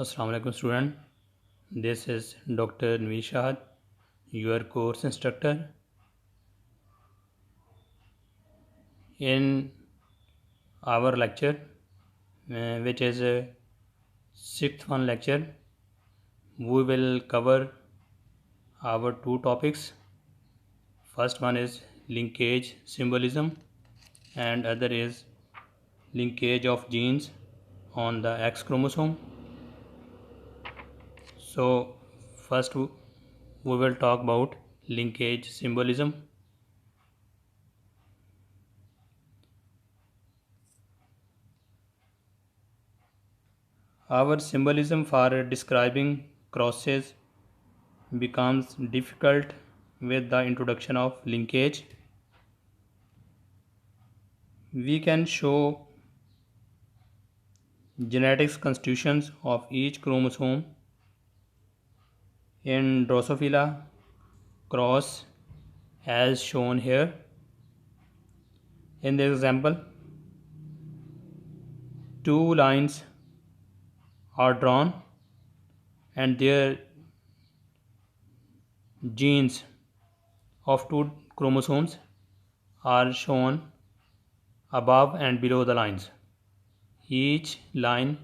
Assalamu alaikum student. This is Dr. Nveer Shahad, your course instructor. In our lecture, which is a sixth one lecture, we will cover our two topics. First one is linkage symbolism and other is linkage of genes on the X chromosome. So first we will talk about linkage symbolism. Our symbolism for describing crosses becomes difficult with the introduction of linkage. We can show genetics constitutions of each chromosome in Drosophila cross as shown here. In this example, two lines are drawn and their genes of two chromosomes are shown above and below the lines. Each line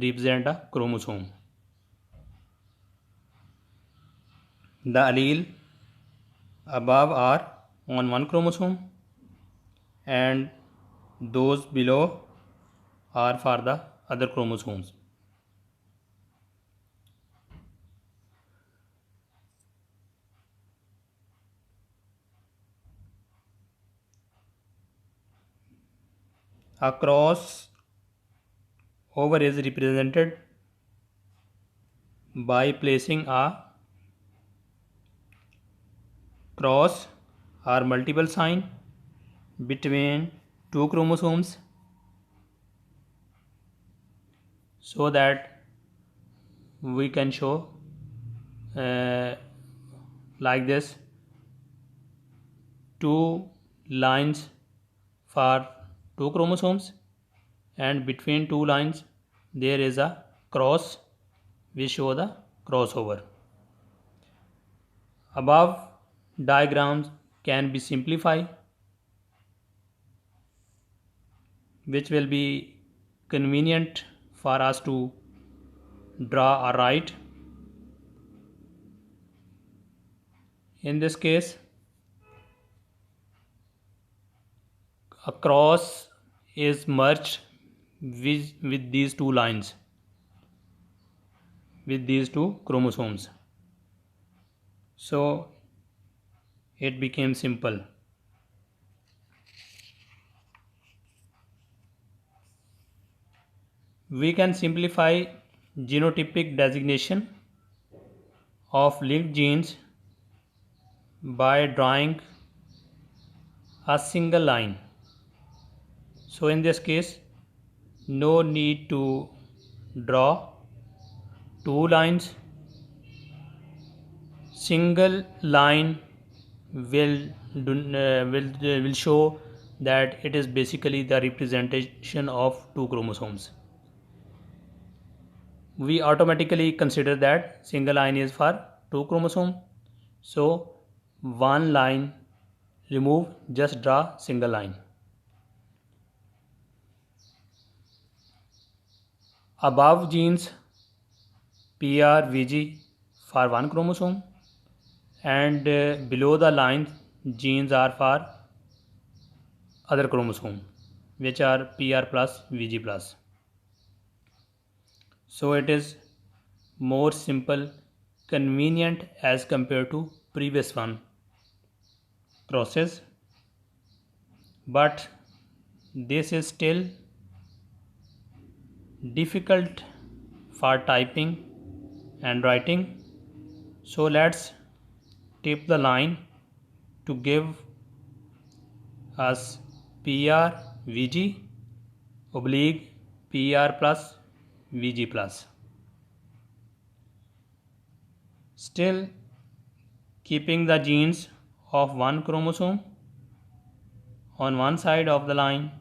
represents a chromosome. The allele above are on one chromosome and those below are for the other chromosomes. A cross over is represented by placing a cross or multiple sign between two chromosomes so that we can show like this two lines for two chromosomes and between two lines there is a cross which show the crossover. Above diagrams can be simplified, which will be convenient for us to draw or write. In this case, a cross is merged with these two lines, with these two chromosomes. So it became simple. We can simplify genotypic designation of linked genes by drawing a single line. So in this case, no need to draw two lines. Single line will show that it is basically the representation of two chromosomes. We automatically consider that single line is for two chromosome. So one line remove, just draw single line. Above genes PR, VG for one chromosome and below the line genes are for other chromosome which are PR plus, VG plus. So it is more simple, convenient as compared to previous one crosses, but this is still difficult for typing and writing. So let's tip the line to give us PR VG oblique PR plus VG plus. Still keeping the genes of one chromosome on one side of the line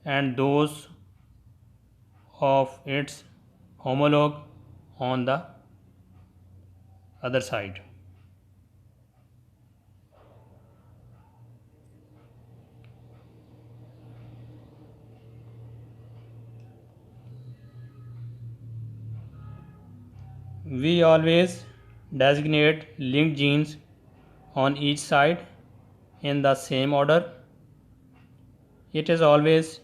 and those of its homologue on the other side. We always designate linked genes on each side in the same order. It is always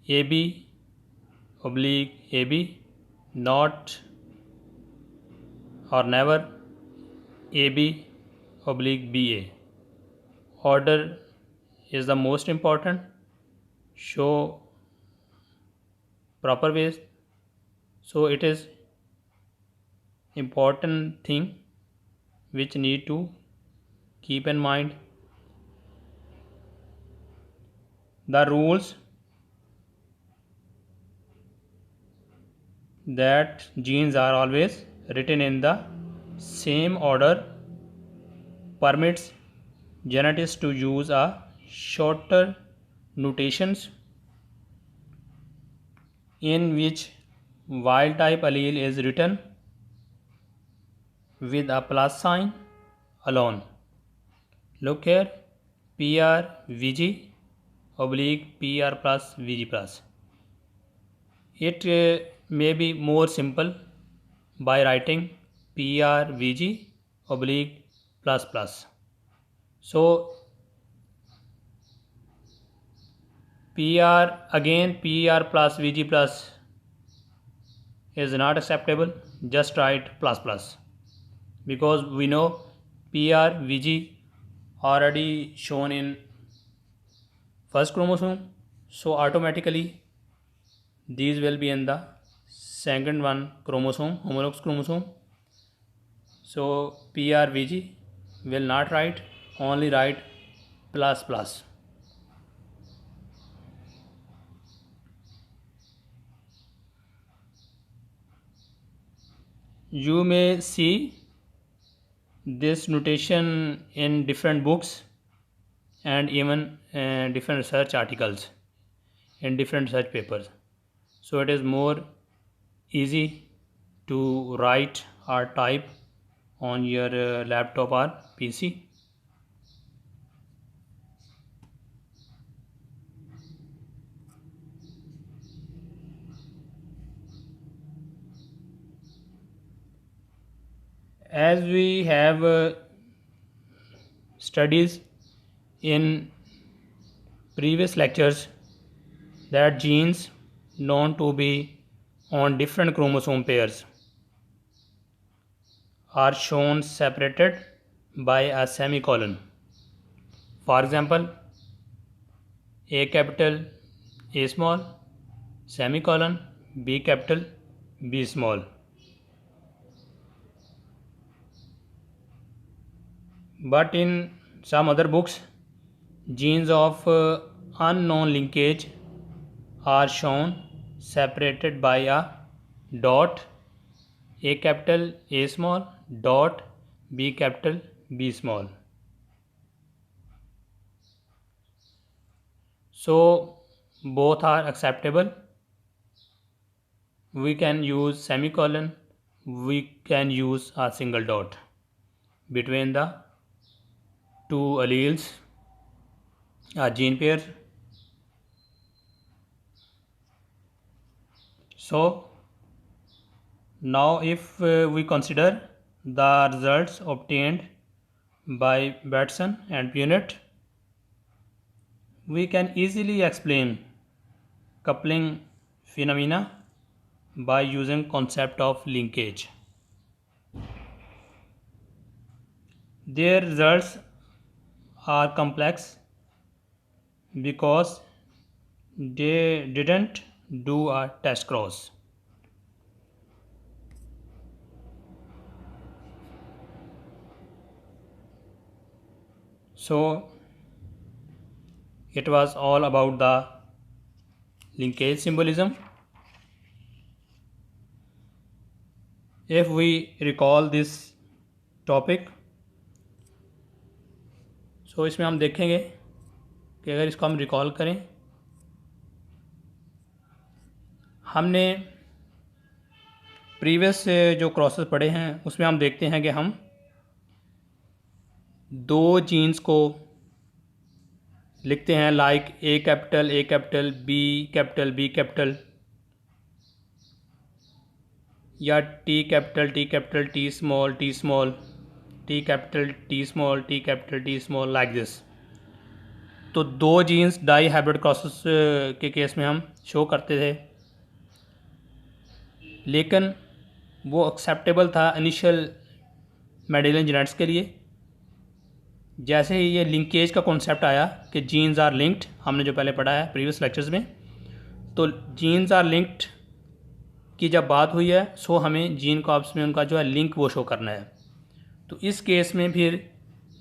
AB oblique AB, not or never AB oblique BA. Order is the most important. Show proper ways. So it is important thing which need to keep in mind. The rules that genes are always written in the same order permits genetics to use a shorter notations in which wild type allele is written with a plus sign alone. Look here, PRVG oblique PR plus VG plus. It may be more simple by writing PRVG oblique plus plus. So PR plus VG plus is not acceptable. Just write plus plus, because we know PRVG already shown in first chromosome, so automatically these will be in the second one chromosome, homologous chromosome. So PRVG will not write, only write plus plus. You may see this notation in different books and even different research articles in different research papers. So it is more easy to write or type on your laptop or PC. As we have studies in previous lectures that genes known to be on different chromosome pairs are shown separated by a semicolon. For example, A capital A small, semicolon, B capital B small. But in some other books, genes of unknown linkage are shown separated by a dot, A capital A small, dot, B capital B small. So both are acceptable. We can use semicolon, we can use a single dot between the two alleles, a gene pair. So now if we consider the results obtained by Batson and Punnett, we can easily explain coupling phenomena by using concept of linkage. Their results are complex because they didn't do a test cross. So it was all about the linkage symbolism. If we recall this topic, so इसमें हम देखेंगे कि अगर इसको हम recall करें, हमने previous जो क्रॉसेस पढ़े हैं उसमें हम देखते हैं कि हम दो जीन्स को लिखते हैं like a capital B capital या T capital T small T capital T small like this. तो दो जीन्स डाई हाइब्रिड क्रॉसेस के केस में हम शो करते थे, लेकिन वो एक्सेप्टेबल था इनिशियल मेंडेलियन जेनेटिक्स के लिए। जैसे ही ये लिंकेज का कॉन्सेप्ट आया कि जीन्स आर लिंक्ड, हमने जो पहले पढ़ा है प्रीवियस लेक्चर्स में, तो जीन्स आर लिंक्ड की जब बात हुई है सो हमें जीन को आपस में उनका जो है लिंक वो शो करना है। तो इस केस में फिर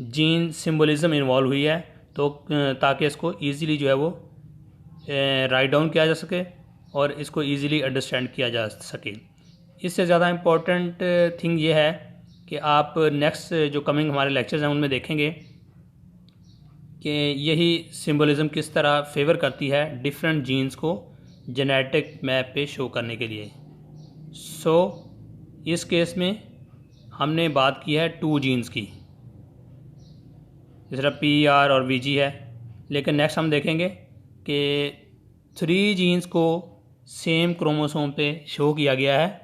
जीन सिंबलिज्म इन्वॉल्व हुई है, तो ताकि इसको ईज़िली जो है वो राइट डाउन किया जा सके और इसको ईज़िली अंडरस्टैंड किया जा सके। इससे ज़्यादा इम्पोर्टेंट थिंग ये है कि आप नेक्स्ट जो कमिंग हमारे लेक्चर्स हैं उनमें देखेंगे कि यही सिंबलिज्म किस तरह फेवर करती है डिफरेंट जीन्स को जेनेटिक मैप पे शो करने के लिए। सो इस केस में हमने बात की है टू जीन्स की, जिस तरह PR और VG है, लेकिन नेक्स्ट हम देखेंगे कि थ्री जीन्स को सेम क्रोमोसोम पे शो किया गया है,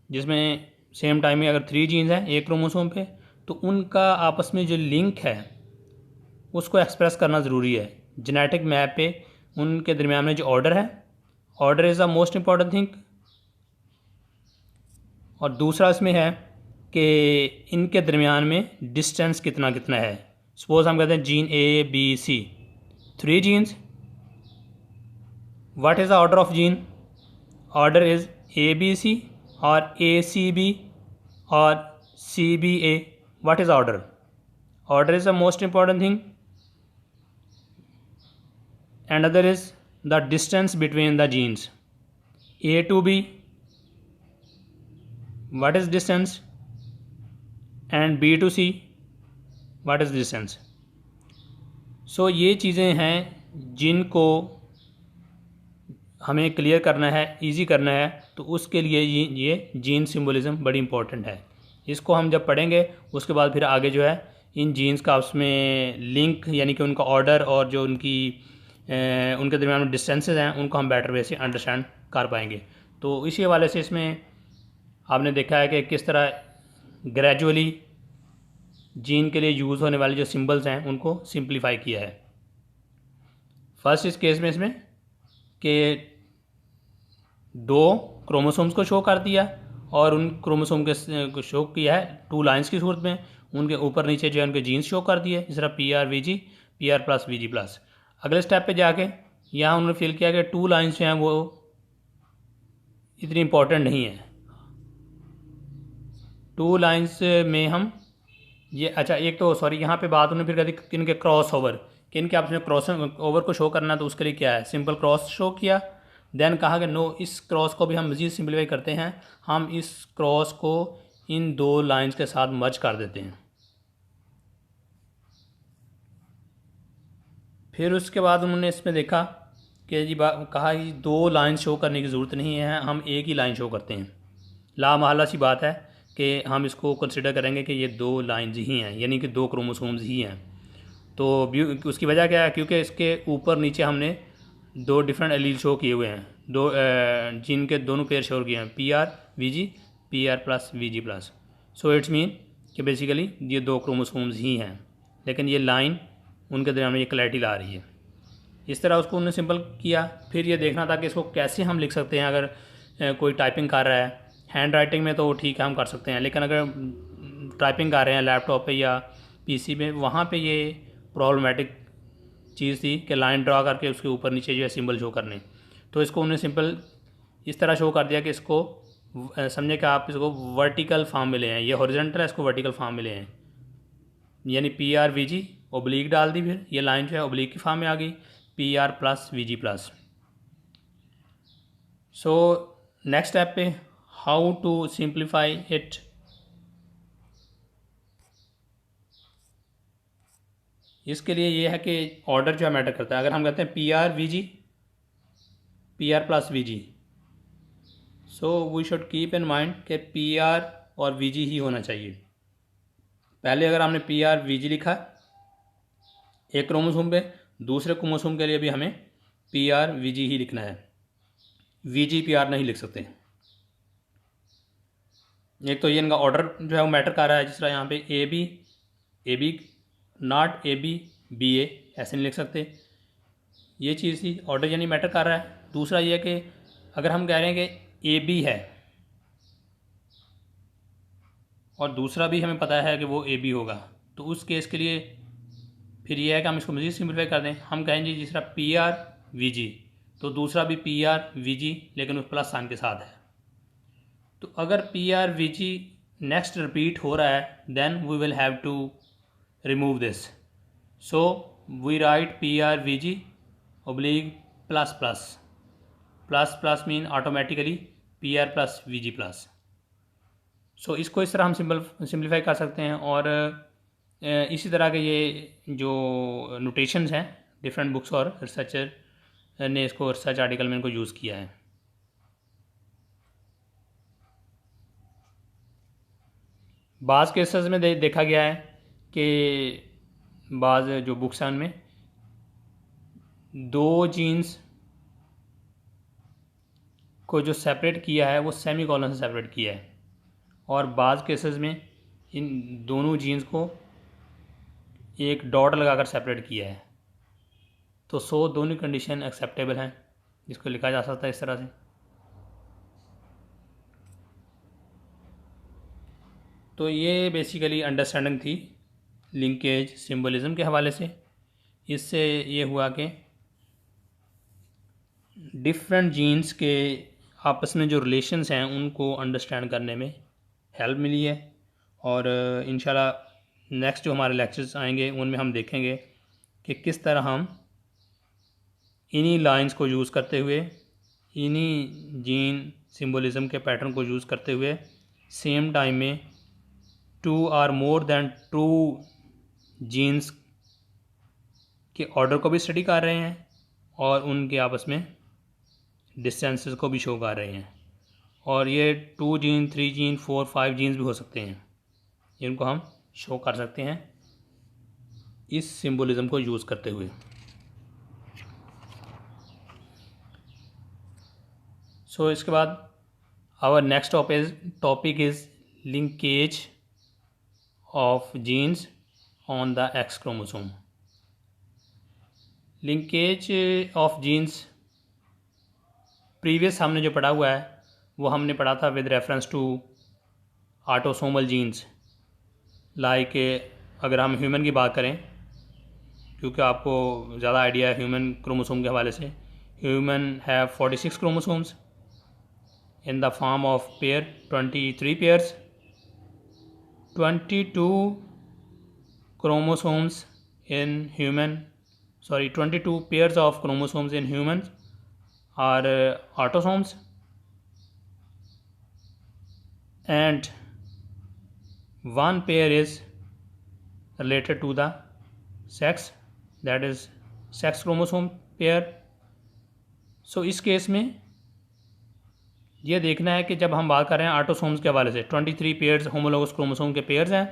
जिसमें सेम टाइम में अगर थ्री जीन्स हैं एक क्रोमोसोम पे तो उनका आपस में जो लिंक है उसको एक्सप्रेस करना ज़रूरी है जेनेटिक मैप पे। उनके दरमियान में जो ऑर्डर है, order is the most important thing. और दूसरा इसमें है कि इनके दरमियान में डिस्टेंस कितना कितना है। सपोज हम कहते हैं gene ABC, three jeans, what is the order of gene? Order is ABC और ACB और CBA. What is order? Order is the most important thing. Another is the distance between the genes. A to B. What is distance? And B to C. What is distance? So ये चीज़ें हैं जिनको हमें clear करना है, easy करना है, तो उसके लिए ये जीन सिंबलिज्म बड़ी इंपॉर्टेंट है। इसको हम जब पढ़ेंगे उसके बाद फिर आगे जो है इन जीन्स का उसमें लिंक यानी कि उनका ऑर्डर और जो उनके दरमियान में डिस्टेंसेस हैं उनको हम बेटर वे से अंडरस्टैंड कर पाएंगे। तो इसी हवाले से इसमें आपने देखा है कि किस तरह ग्रेजुअली जीन के लिए यूज़ होने वाले जो सिंबल्स हैं उनको सिंप्लीफाई किया है। फर्स्ट इस केस में इसमें कि दो क्रोमोसोम्स को शो कर दिया और उन क्रोमोसोम के शो किया है टू लाइंस की सूरत में, उनके ऊपर नीचे जो है उनके जीन्स शो कर दिए, जिस तरह PR+VG+। अगले स्टेप पे जाके यहाँ उन्होंने फील किया कि टू लाइंस जो हैं वो इतनी इम्पोर्टेंट नहीं है। टू लाइंस में हम ये अच्छा एक तो सॉरी यहाँ पे बात उन्होंने फिर कर दी कि इनके क्रॉस ओवर, कि इनके आपस में क्रॉस ओवर को शो करना, तो उसके लिए क्या है सिंपल क्रॉस शो किया। देन कहा कि नो, इस क्रॉस को भी हम मज़ीद सिंप्लीफाई करते हैं, हम इस क्रॉस को इन दो लाइंस के साथ मर्ज कर देते हैं। फिर उसके बाद उन्होंने इसमें देखा कि जी कहा कि दो लाइन शो करने की ज़रूरत नहीं है, हम एक ही लाइन शो करते हैं। लामहल्ला सी बात है कि हम इसको कंसिडर करेंगे कि ये दो लाइंस ही हैं, यानी कि दो क्रोमोसोम्स ही हैं। तो उसकी वजह क्या है, क्योंकि इसके ऊपर नीचे हमने दो डिफरेंट एलील शो किए हुए हैं, दो जीन के दोनों पेयर शो किए हैं, PR+VG, PR+VG+। So it's mean कि बेसिकली ये दो क्रोमोसोम्स ही हैं, लेकिन ये लाइन उनके दरमियान में ये क्लैरिटी ला रही है। इस तरह उसको उन्होंने सिंपल किया। फिर ये देखना था कि इसको कैसे हम लिख सकते हैं। अगर कोई टाइपिंग कर रहा है, हैंड राइटिंग में तो ठीक है हम कर सकते हैं, लेकिन अगर टाइपिंग कर रहे हैं लैपटॉप पे या PC पे, वहाँ पे ये प्रॉब्लमेटिक चीज़ थी कि लाइन ड्रा करके उसके ऊपर नीचे जो है सिंबल शो करने। तो इसको उन्होंने सिंपल इस तरह शो कर दिया कि इसको समझे कि आप इसको वर्टिकल फॉर्म में ले आए, ये हॉरिजॉन्टल है, इसको वर्टिकल फॉर्म में ले आए, यानी PR+VG ओब्लिक डाल दी, फिर ये लाइन जो है ओब्लिक की फॉर्म में आ गई, PR+VG+। सो नेक्स्ट स्टेप पे हाउ टू सिंप्लीफाई इट। इसके लिए ये है कि ऑर्डर जो है मैटर करता है। अगर हम कहते हैं PR+VG, so we should keep in mind कि PR और VG ही होना चाहिए। पहले अगर हमने PR VG लिखा एक क्रोमोसोम पे, दूसरे क्रोमोसोम के लिए भी हमें PR VG ही लिखना है, VG PR नहीं लिख सकते। एक तो ये इनका ऑर्डर जो है वो मैटर कर रहा है, जिस तरह यहाँ पे AB नॉट AB BA ऐसे नहीं लिख सकते, ये चीज़ थी, ऑर्डर यानी मैटर कर रहा है। दूसरा ये कि अगर हम कह रहे हैं कि AB है और दूसरा भी हमें पता है कि वो AB होगा, तो उस केस के लिए फिर ये है कि हम इसको मज़ीद सिंपलीफाई कर दें। हम कहेंगे जिस तरह PR VG, तो दूसरा भी PR VG लेकिन उस प्लस साइन के साथ है। तो अगर PR VG नेक्स्ट रिपीट हो रहा है then we will have to remove this. So we write PR VG oblique plus plus plus plus mean automatically PR plus VG plus. सो इसको इस तरह हम सिंपलीफाई कर सकते हैं। और इसी तरह के ये जो नोटेशंस हैं डिफरेंट बुक्स और रिसर्चर ने इसको रिसर्च आर्टिकल में इनको यूज़ किया है। बाज़ केसेस में देखा गया है कि बाज़ जो बुक्स हैं उनमें दो जीन्स को जो सेपरेट किया है वो सेमी कॉलन से सेपरेट किया है, और बाज़ केसेस में इन दोनों जीन्स को एक डॉट लगाकर सेपरेट किया है। तो सो दोनों कंडीशन एक्सेप्टेबल हैं, जिसको लिखा जा सकता है इस तरह से। तो ये बेसिकली अंडरस्टैंडिंग थी लिंकेज सिंबलिज्म के हवाले से। इससे ये हुआ कि डिफरेंट जीन्स के आपस में जो रिलेशंस हैं उनको अंडरस्टैंड करने में हेल्प मिली है। और इंशाल्लाह नेक्स्ट जो हमारे लेक्चर्स आएंगे उनमें हम देखेंगे कि किस तरह हम इन्हीं लाइंस को यूज़ करते हुए, इन्हीं जीन सिंबलिज्म के पैटर्न को यूज़ करते हुए सेम टाइम में 2 और मोर देन 2 जीन्स के ऑर्डर को भी स्टडी कर रहे हैं और उनके आपस में डिस्टेंसेस को भी शो कर रहे हैं। और ये 2 जीन, 3 जीन, 4, 5 जीन्स भी हो सकते हैं, इनको हम शो कर सकते हैं इस सिंबलिज्म को यूज़ करते हुए। सो इसके बाद our next topic is linkage of genes on the X chromosome. Linkage of genes previous हमने जो पढ़ा हुआ है वो हमने पढ़ा था with reference to autosomal genes. Like अगर हम ह्यूमन की बात करें, क्योंकि आपको ज़्यादा आइडिया है ह्यूमन क्रोमोसोम के हवाले से, human have 46 chromosomes in the form of pair, 23 pairs, 22 chromosomes in human, 22 pairs of chromosomes in humans are autosomes, and one pair is related to the sex, that is sex chromosome pair. So इस case में ये देखना है कि जब हम बात कर रहे हैं ऑटोसोम्स के हवाले से 23 पेयर्स होमोलोगस क्रोमोसोम के पेयर्स हैं,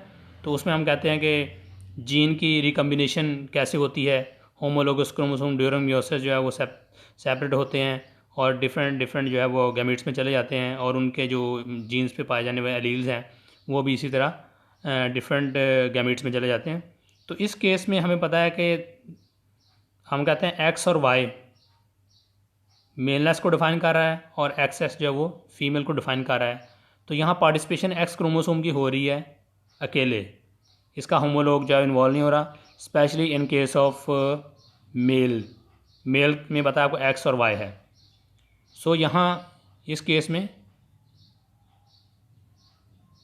तो उसमें हम कहते हैं कि जीन की रिकम्बिनेशन कैसे होती है। होमोलोगस क्रोमोसोम ड्यूरिंग मियोसिस जो है वो सेपरेट होते हैं और डिफरेंट जो है वो गैमेट्स में चले जाते हैं, और उनके जो जीन्स पे पाए जाने वाले एलील्स हैं वो भी इसी तरह डिफरेंट गैमेट्स में चले जाते हैं। तो इस केस में हमें पता है कि हम कहते हैं एक्स और वाई मेलनेस को डिफाइन कर रहा है और एक्स जो है वो फीमेल को डिफाइन कर रहा है। तो यहाँ पार्टिसिपेशन एक्स क्रोमोसोम की हो रही है अकेले, इसका होमोलॉग जो है इन्वॉल्व नहीं हो रहा, specially in case of male में बताया आपको एक्स और वाई है। सो यहाँ इस केस में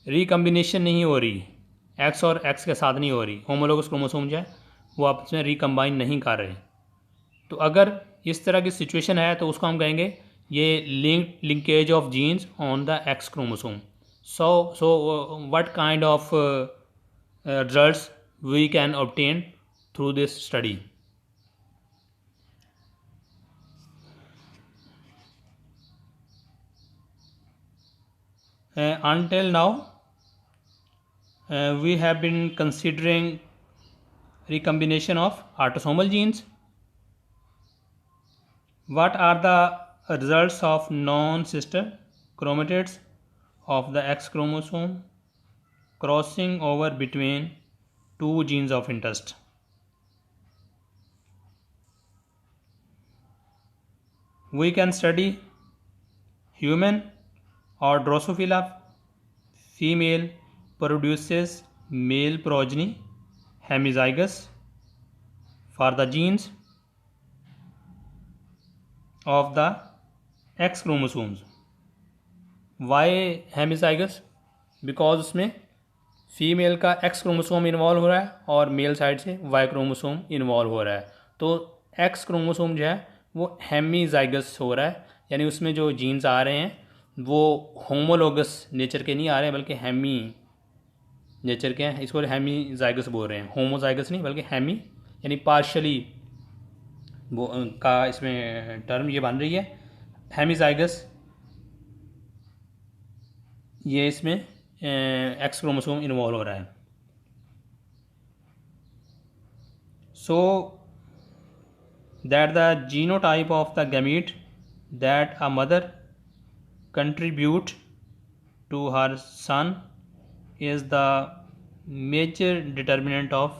रिकम्बिनेशन नहीं हो रही, एक्स और एक्स के साथ नहीं हो रही, होमोलोगस क्रोमोसोम जो है वो आपस में रिकम्बाइन नहीं कर रहे। तो अगर इस तरह की सिचुएशन है तो उसको हम कहेंगे ये linkage of genes on the X chromosome. So what kind of results we can obtain through this study. Until now, we have been considering recombination of autosomal genes. What are the results of non-sister chromatids of the X chromosome crossing over between two genes of interest? We can study human or Drosophila female produces male progeny hemizygous for the genes of the X chromosomes. Why hemizygous? Because उसमें female का x chromosome involve हो रहा है और mail side से Y chromosome involve हो रहा है, तो एक्स क्रोमोसोम जो है वो हेमीजाइगस हो रहा है, यानी उसमें जो जीन्स आ रहे हैं वो होमोलोगस नेचर के नहीं आ रहे हैं बल्कि हेमी नेचर के हैं। इसको हेमीजाइगस बोल रहे हैं, होमोजाइगस नहीं बल्कि हेमी, यानी पार्शली वो का इसमें टर्म ये बन रही है हेमीजाइगस। ये इसमें एक्स क्रोमोसोम इन्वॉल्व हो रहा है। So that the genotype of the gamete that a mother contribute to her son is the major determinant of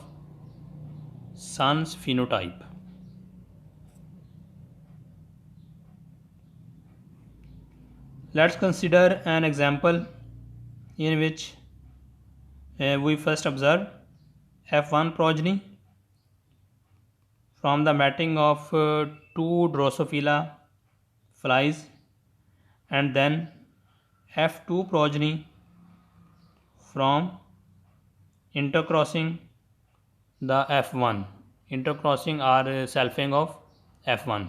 son's phenotype. Let's consider an example in which we first observe F1 progeny from the mating of two Drosophila flies, and then F2 progeny from intercrossing the F1, intercrossing or selfing of F1.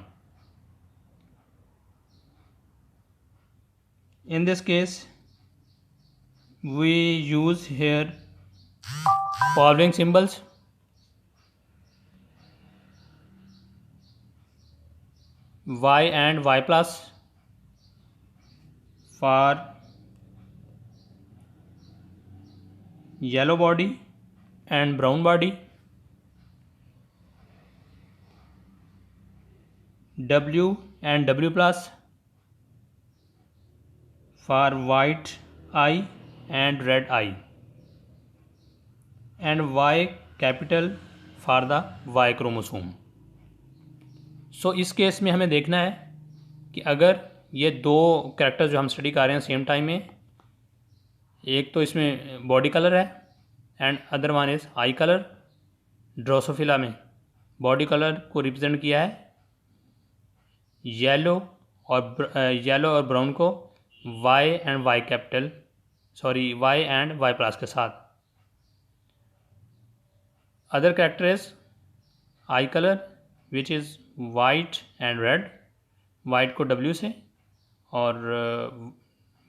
In this case we use here following symbols: Y and Y plus for yellow body and brown body, W and W plus for white eye and red eye, and Y capital for the Y chromosome. सो इस case में हमें देखना है कि अगर ये दो characters जो हम स्टडी कर रहे हैं सेम टाइम में, एक तो इसमें बॉडी कलर है and other one is eye colour. Drosophila में बॉडी कलर को रिप्रेजेंट किया है येलो और ब्राउन को Y and Y capital Y and Y plus के साथ। Other character is eye colour which is white and red, white को W से और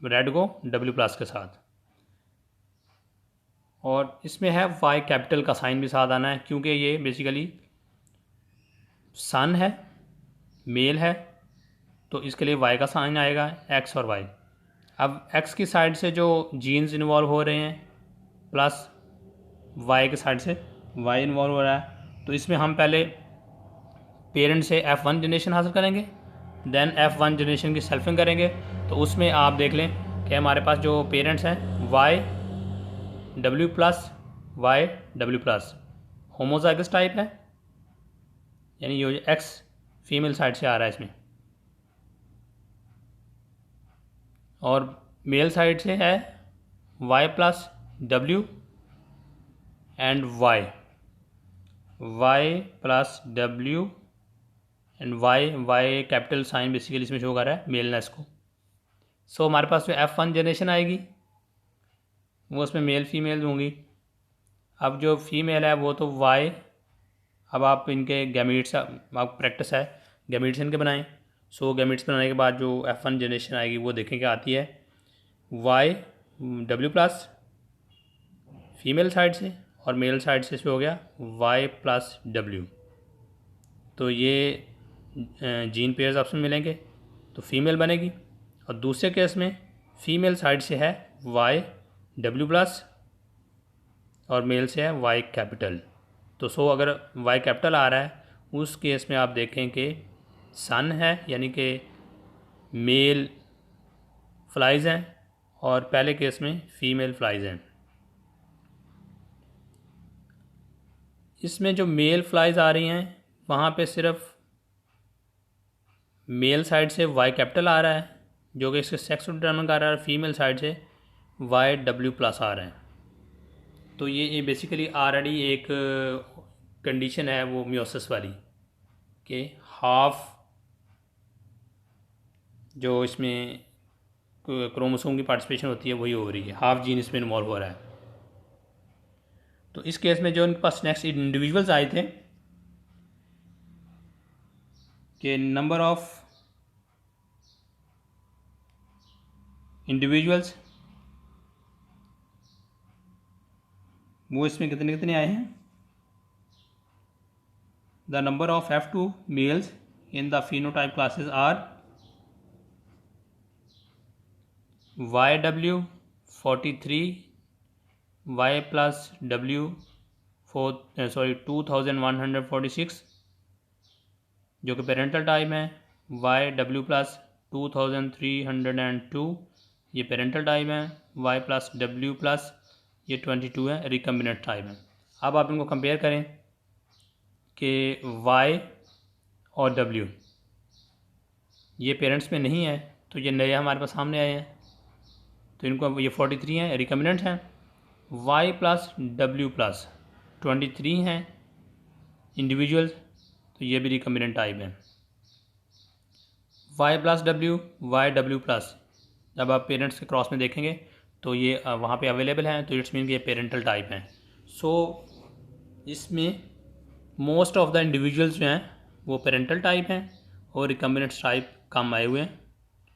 रेड को डब्ल्यू प्लस के साथ। और इसमें है वाई कैपिटल का साइन भी साथ आना है क्योंकि ये बेसिकली सन है, मेल है, तो इसके लिए वाई का साइन आएगा, एक्स और वाई। अब एक्स की साइड से जो जीन्स इन्वॉल्व हो रहे हैं प्लस वाई की साइड से वाई इन्वॉल्व हो रहा है, तो इसमें हम पहले पेरेंट से F1 जनरेशन हासिल करेंगे, देन F1 जनरेशन की सेल्फिंग करेंगे। तो उसमें आप देख लें कि हमारे पास जो पेरेंट्स हैं Y W plus Y W plus homozygous type है, यानी ये एक्स फीमेल साइड से आ रहा है इसमें, और मेल साइड से है Y plus W and Y plus W and Y capital sign basically इसमें शो कर रहा है मेलनेस को। सो हमारे पास जो F1 जनरेशन आएगी वो उसमें मेल फीमेल होंगी। अब जो फीमेल है वो तो वाई, अब आप इनके गैमीट्स, आप प्रैक्टिस है गैमीट्स इनके बनाएं। सो गैमीट्स बनाने के बाद जो F1 जनरेशन आएगी वो देखें क्या आती है, Y W plus female side से और मेल साइड से हो गया वाई प्लस डब्ल्यू। तो ये जीन पेयर्स ऑप्शन मिलेंगे तो फीमेल बनेगी। और दूसरे केस में फीमेल साइड से है वाई डब्ल्यू प्लस और मेल से है वाई कैपिटल। तो सो अगर वाई कैपिटल आ रहा है उस केस में आप देखें कि सन है यानी कि मेल फ्लाइज हैं और पहले केस में फीमेल फ्लाइज हैं। इसमें जो मेल फ्लाइज आ रही हैं वहाँ पे सिर्फ मेल साइड से वाई कैपिटल आ रहा है जो कि इसके सेक्स को डिटरमिन कर रहा है, और फीमेल साइड से वाई डब्ल्यू प्लस आ रहा है। तो ये बेसिकली ऑलरेडी एक कंडीशन है वो मियोसिस वाली कि हाफ जो इसमें क्रोमोसोम की पार्टिसिपेशन होती है वही हो रही है, हाफ जीन इसमें इन्वॉल्व हो रहा है। तो इस केस में जो उनके पास नेक्स्ट इंडिविजुअल्स आए थे कि नंबर ऑफ इंडिविजुअल्स वो इसमें कितने कितने आए हैं। The number of F2 males in the phenotype classes are YW 43, Y plus W 2146 जो कि पेरेंटल टाइप है, YW प्लस 2302 ये पेरेंटल टाइप है, Y प्लस W प्लस ये 22 है रिकम्बिनेंट टाइप है। अब आप इनको कंपेयर करें कि Y और W ये पेरेंट्स में नहीं है तो ये नए हमारे पास सामने आए हैं, तो इनको ये 43 हैं रिकम्बिनेंट हैं, Y प्लस W प्लस 23 हैं इंडिविजुअल, तो ये भी रिकम्बिनेंट टाइप है। Y प्लस W प्लस जब आप पेरेंट्स के क्रॉस में देखेंगे तो ये वहाँ पे अवेलेबल हैं, तो इट्स मीन कि ये पेरेंटल टाइप हैं। सो इसमें मोस्ट ऑफ द इंडिविजुअल्स जो हैं वो पेरेंटल टाइप हैं और रिकम्बिनेंट टाइप कम आए हुए हैं।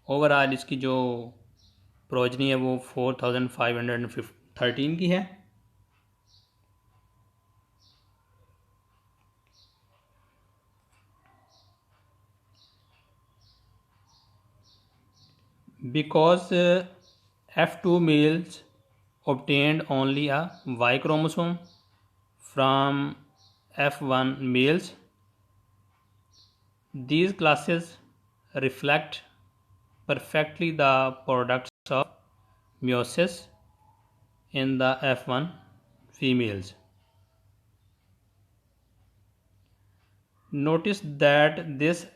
ओवरऑल इसकी जो प्रोजनी है वो 4513 की है। Because F2 males obtained only a Y chromosome from F1 males, these classes reflect perfectly the products of meiosis in the F1 females. Notice that this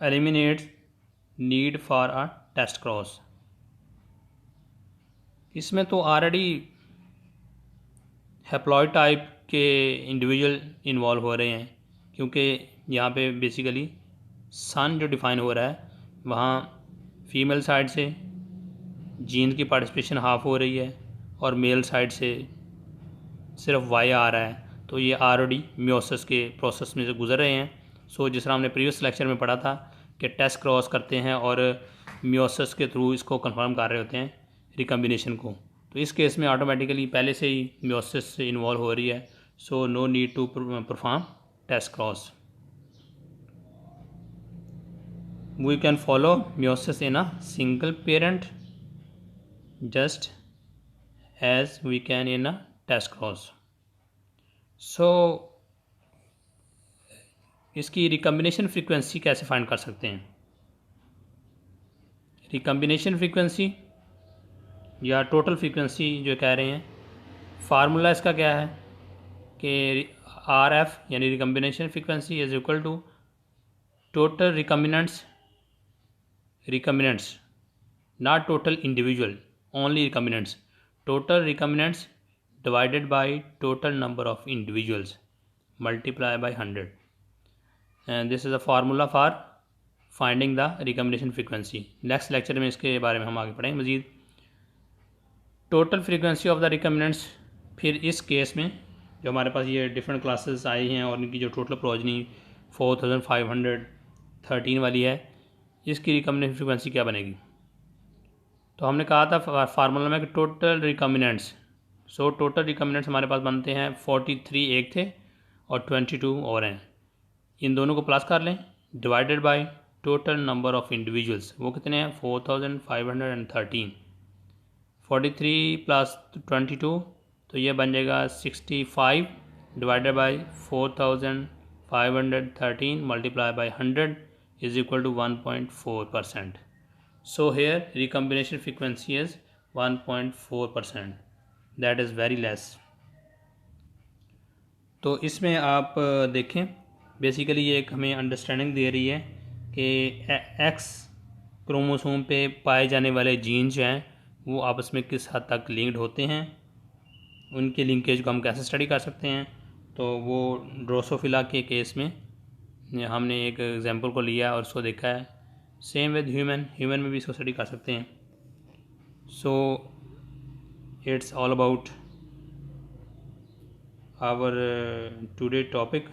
eliminates need for a test cross. इसमें तो already haploid type के individual involve हो रहे हैं क्योंकि यहाँ पे basically सन जो डिफ़ाइन हो रहा है वहाँ फीमेल साइड से जीन की पार्टिसिपेशन हाफ हो रही है और मेल साइड से सिर्फ वाई आ रहा है, तो ये ऑलरेडी मियोसिस के प्रोसेस में से गुजर रहे हैं। सो जिस तरह हमने प्रीवियस लेक्चर में पढ़ा था कि टेस्ट क्रॉस करते हैं और मियोसिस के थ्रू इसको कंफर्म कर रहे होते हैं रिकम्बिनेशन को, तो इस केस में ऑटोमेटिकली पहले से ही मियोसिस इन्वॉल्व हो रही है, so no need to perform test cross. We can follow meiosis in a single parent just as we can in a test cross. So इसकी रिकम्बिनेशन फ्रीक्वेंसी कैसे फाइंड कर सकते हैं। रिकम्बिनेशन फ्रीक्वेंसी या total frequency जो कह रहे हैं, फार्मूला इसका क्या है कि RF यानी recombination frequency is equal to total recombinants not total individual, only recombinants, total recombinants divided by total number of individuals multiply by 100 and this is a formula for finding the recombination frequency. Next lecture में इसके बारे में हम आगे पढ़ेंगे मज़ीद। Total frequency of the recombinants, फिर इस केस में जो हमारे पास ये डिफरेंट क्लासेस आई हैं और इनकी जो टोटल प्रोजनी 4513 वाली है, इसकी रिकम्बिनेशन फ्रीक्वेंसी क्या बनेगी। तो हमने कहा था फार्मूला में कि टोटल रिकम्बिनेंट्स, सो टोटल रिकम्बिनेंट्स हमारे पास बनते हैं 43 एक थे और 22 और हैं, इन दोनों को प्लस कर लें divided by total number of individuals, वो कितने हैं 4513। 43 प्लस 22 तो ये बन जाएगा 65 divided by 4513 multiply by 100 is equal to 1.4%. So here recombination frequency is 1.4%. That is very less. तो इसमें आप देखें बेसिकली ये एक हमें अंडरस्टैंडिंग दे रही है कि एक्स क्रोमोसोम पे पाए जाने वाले जीन जो हैं वो आपस में किस हद तक लिंक्ड होते हैं, उनके लिंकेज को हम कैसे स्टडी कर सकते हैं. तो वो ड्रोसोफिला के केस में हमने एक एग्जांपल को लिया और उसको देखा है. सेम विद ह्यूमन में भी इसको स्टडी कर सकते हैं. So it's all about our today topic.